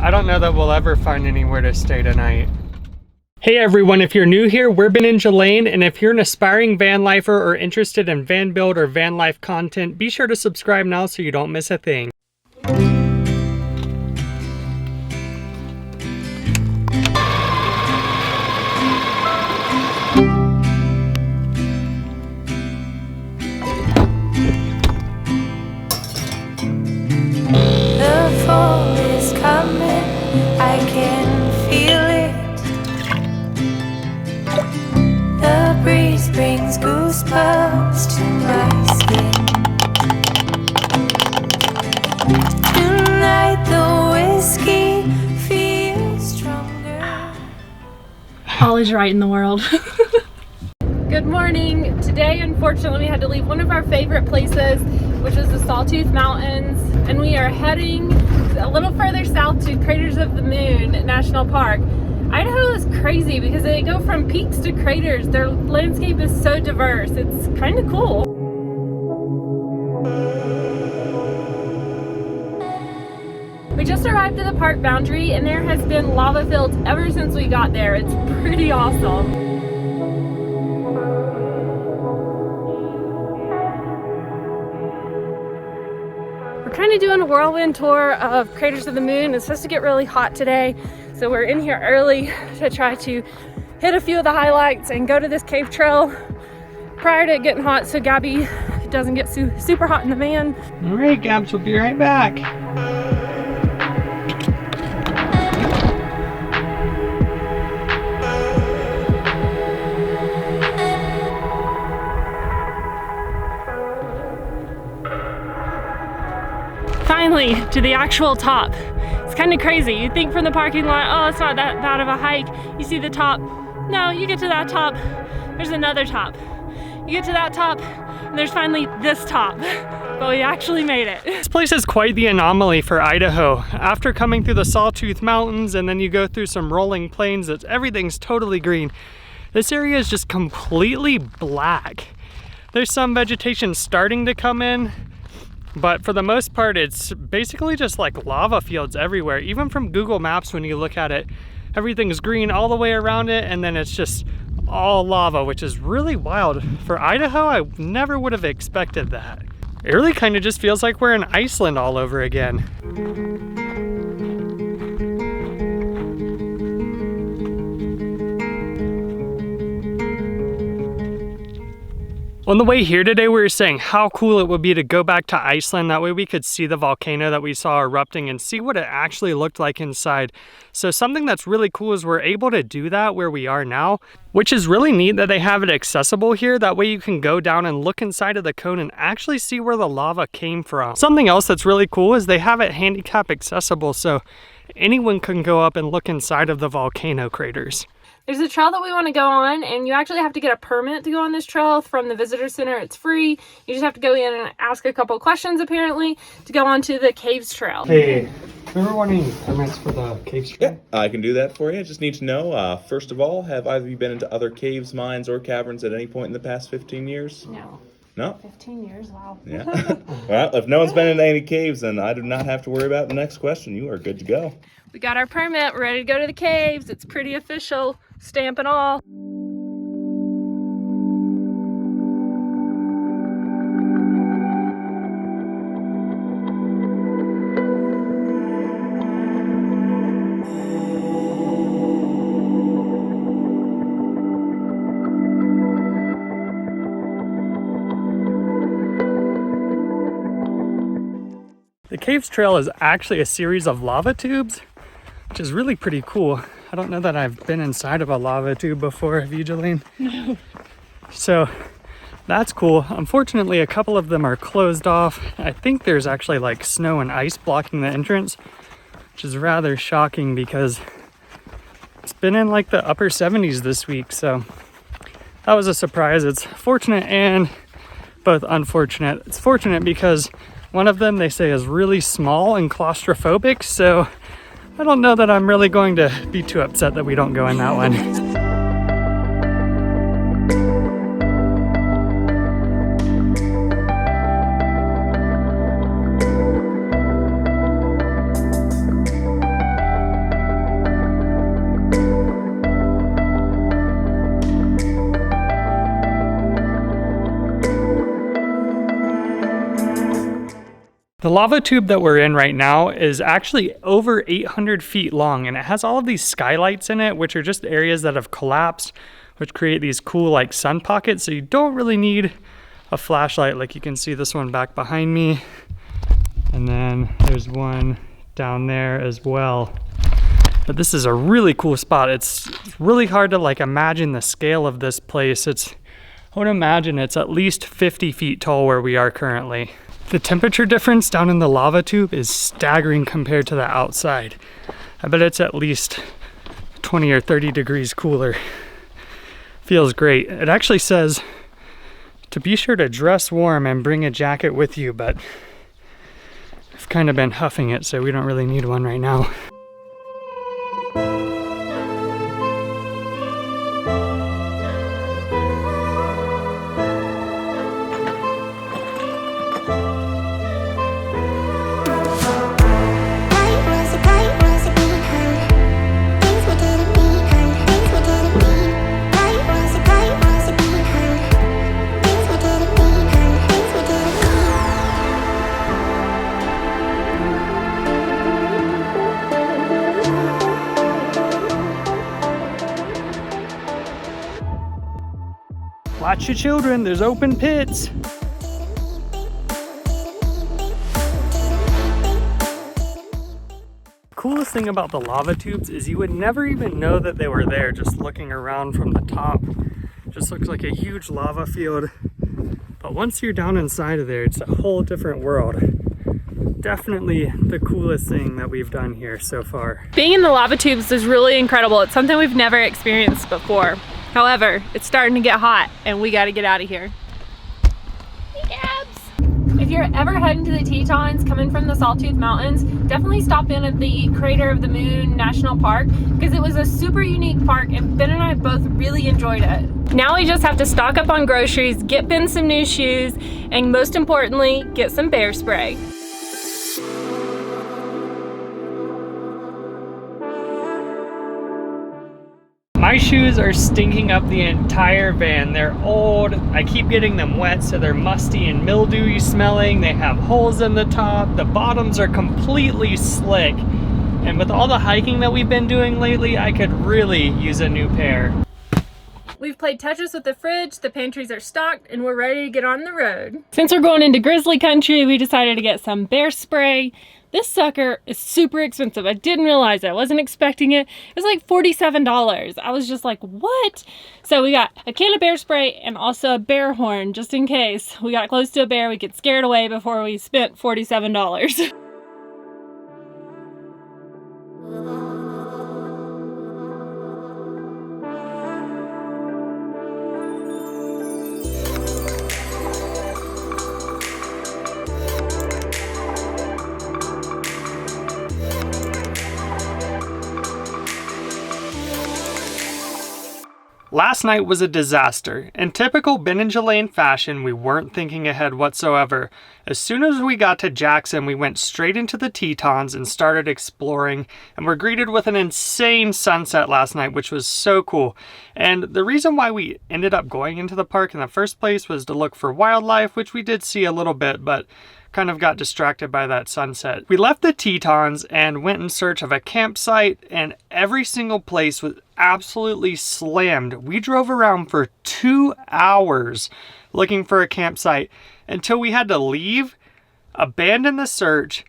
I don't know that we'll ever find anywhere to stay tonight. Hey everyone, if you're new here, we're Ben and Jelaine, and if you're an aspiring van lifer or interested in van build or van life content, be sure to subscribe now so you don't miss a thing. The fall is coming, I can feel it. The breeze brings goosebumps to my skin. Tonight the whiskey feels stronger. All is right in the world. Good morning. Today, unfortunately, we had to leave one of our favorite places, which is the Sawtooth Mountains, and we are heading a little further south to Craters of the Moon National Park. Idaho is crazy because they go from peaks to craters. Their landscape is so diverse. It's kind of cool. We just arrived at the park boundary, and there has been lava fields ever since we got there. It's pretty awesome. We're kind of doing a whirlwind tour of Craters of the Moon. It's supposed to get really hot today, so we're in here early to try to hit a few of the highlights and go to this cave trail prior to it getting hot so Gabby doesn't get super hot in the van. All right, Gabs, we'll be right back. Finally, to the actual top. It's kind of crazy. You think from the parking lot, oh, it's not that bad of a hike. You see the top. No, you get to that top, there's another top. You get to that top, and there's finally this top. But we actually made it. This place is quite the anomaly for Idaho. After coming through the Sawtooth Mountains and then you go through some rolling plains, everything's totally green. This area is just completely black. There's some vegetation starting to come in, but for the most part, it's basically just like lava fields everywhere. Even from Google Maps, when you look at it, everything's green all the way around it, and then it's just all lava, which is really wild. For Idaho, I never would have expected that. It really kind of just feels like we're in Iceland all over again. On the way here today, we were saying how cool it would be to go back to Iceland. That way we could see the volcano that we saw erupting and see what it actually looked like inside. So something that's really cool is we're able to do that where we are now, which is really neat that they have it accessible here. That way you can go down and look inside of the cone and actually see where the lava came from. Something else that's really cool is they have it handicap accessible, so anyone can go up and look inside of the volcano craters. There's a trail that we want to go on, and you actually have to get a permit to go on this trail from the visitor center. It's free. You just have to go in and ask a couple questions, apparently, to go onto the caves trail. Hey, we were wanting permits for the caves trail. Yeah, I can do that for you. I just need to know, first of all, have either of you been into other caves, mines, or caverns at any point in the past 15 years? No. No? 15 years, wow. Yeah. Well, if no one's been into any caves, then I do not have to worry about the next question. You are good to go. We got our permit. We're ready to go to the caves. It's pretty official. Stamp and all. The caves trail is actually a series of lava tubes, which is really pretty cool. I don't know that I've been inside of a lava tube before. Have you, Jelaine? No. So that's cool. Unfortunately, a couple of them are closed off. I think there's actually like snow and ice blocking the entrance, which is rather shocking because it's been in like the upper 70s this week. So that was a surprise. It's fortunate and both unfortunate. It's fortunate because one of them they say is really small and claustrophobic, so I don't know that I'm really going to be too upset that we don't go in that one. The lava tube that we're in right now is actually over 800 feet long, and it has all of these skylights in it, which are just areas that have collapsed, which create these cool like sun pockets. So you don't really need a flashlight. Like you can see this one back behind me. And then there's one down there as well. But this is a really cool spot. It's really hard to like imagine the scale of this place. I would imagine it's at least 50 feet tall where we are currently. The temperature difference down in the lava tube is staggering compared to the outside. I bet it's at least 20 or 30 degrees cooler. Feels great. It actually says to be sure to dress warm and bring a jacket with you, but I've kind of been huffing it, so we don't really need one right now. Watch your children, there's open pits. Coolest thing about the lava tubes is you would never even know that they were there just looking around from the top. Just looks like a huge lava field. But once you're down inside of there, it's a whole different world. Definitely the coolest thing that we've done here so far. Being in the lava tubes is really incredible. It's something we've never experienced before. However, it's starting to get hot and we gotta get out of here. If you're ever heading to the Tetons coming from the Sawtooth Mountains, definitely stop in at the Crater of the Moon National Park because it was a super unique park and Ben and I both really enjoyed it. Now we just have to stock up on groceries, get Ben some new shoes, and most importantly, get some bear spray. My shoes are stinking up the entire van. They're old. I keep getting them wet, so they're musty and mildewy smelling. They have holes in the top. The bottoms are completely slick. And with all the hiking that we've been doing lately, I could really use a new pair. We've played Tetris with the fridge, the pantries are stocked, and we're ready to get on the road. Since we're going into grizzly country, we decided to get some bear spray. This sucker is super expensive. I didn't realize it. I wasn't expecting it. It was like $47. I was just like, what? So we got a can of bear spray and also a bear horn, just in case we got close to a bear, we get scared away before we spent $47. Last night was a disaster. In typical Ben and Jelaine fashion, we weren't thinking ahead whatsoever. As soon as we got to Jackson, we went straight into the Tetons and started exploring, and were greeted with an insane sunset last night, which was so cool. And the reason why we ended up going into the park in the first place was to look for wildlife, which we did see a little bit, but kind of got distracted by that sunset. We left the Tetons and went in search of a campsite, and every single place was absolutely slammed. We drove around for 2 hours looking for a campsite until we had to leave, abandon the search.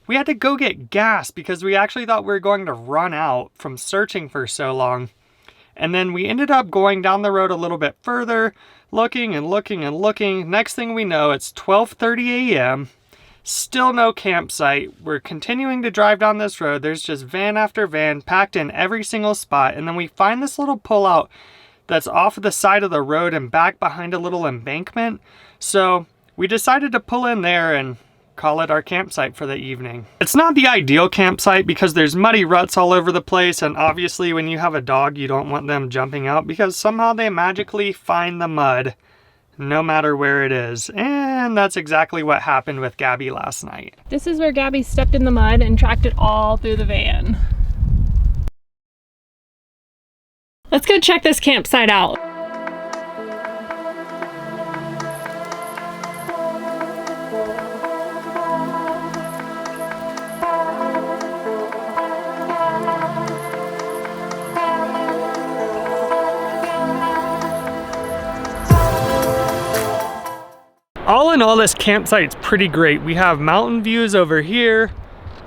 We had to go get gas because we actually thought we were going to run out from searching for so long. And then we ended up going down the road a little bit further, looking and looking and looking. Next thing we know, it's 12:30 a.m. Still no campsite. We're continuing to drive down this road. There's just van after van packed in every single spot. And then we find this little pullout that's off the side of the road and back behind a little embankment. So we decided to pull in there and call it our campsite for the evening. It's not the ideal campsite because there's muddy ruts all over the place, and obviously when you have a dog you don't want them jumping out because somehow they magically find the mud no matter where it is. And that's exactly what happened with Gabby last night. This is where Gabby stepped in the mud and tracked it all through the van. Let's go check this campsite out. All in all, this campsite's pretty great. We have mountain views over here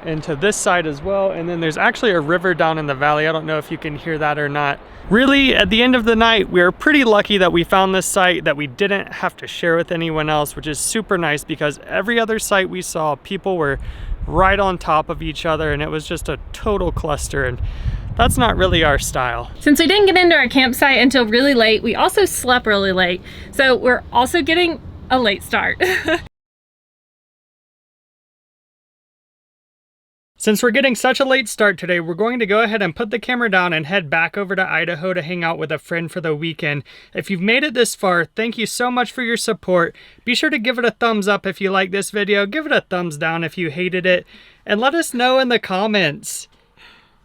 and to this side as well. And then there's actually a river down in the valley. I don't know if you can hear that or not. Really, at the end of the night, we were pretty lucky that we found this site that we didn't have to share with anyone else, which is super nice because every other site we saw, people were right on top of each other and it was just a total cluster, and that's not really our style. Since we didn't get into our campsite until really late, we also slept really late. So we're also getting a late start. Since we're getting such a late start today, we're going to go ahead and put the camera down and head back over to Idaho to hang out with a friend for the weekend. If you've made it this far, thank you so much for your support. Be sure to give it a thumbs up if you like this video, give it a thumbs down if you hated it, and let us know in the comments,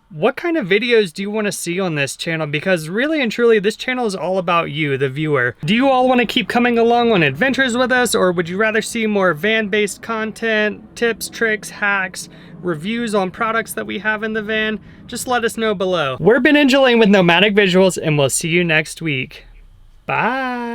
what kind of videos do you want to see on this channel? Because really and truly, this channel is all about you, the viewer. Do you all want to keep coming along on adventures with us, or would you rather see more van-based content, tips, tricks, hacks, reviews on products that we have in the van? Just let us know below. We're Ben and Jelaine with Nomadic Visuals, and we'll see you next week. Bye!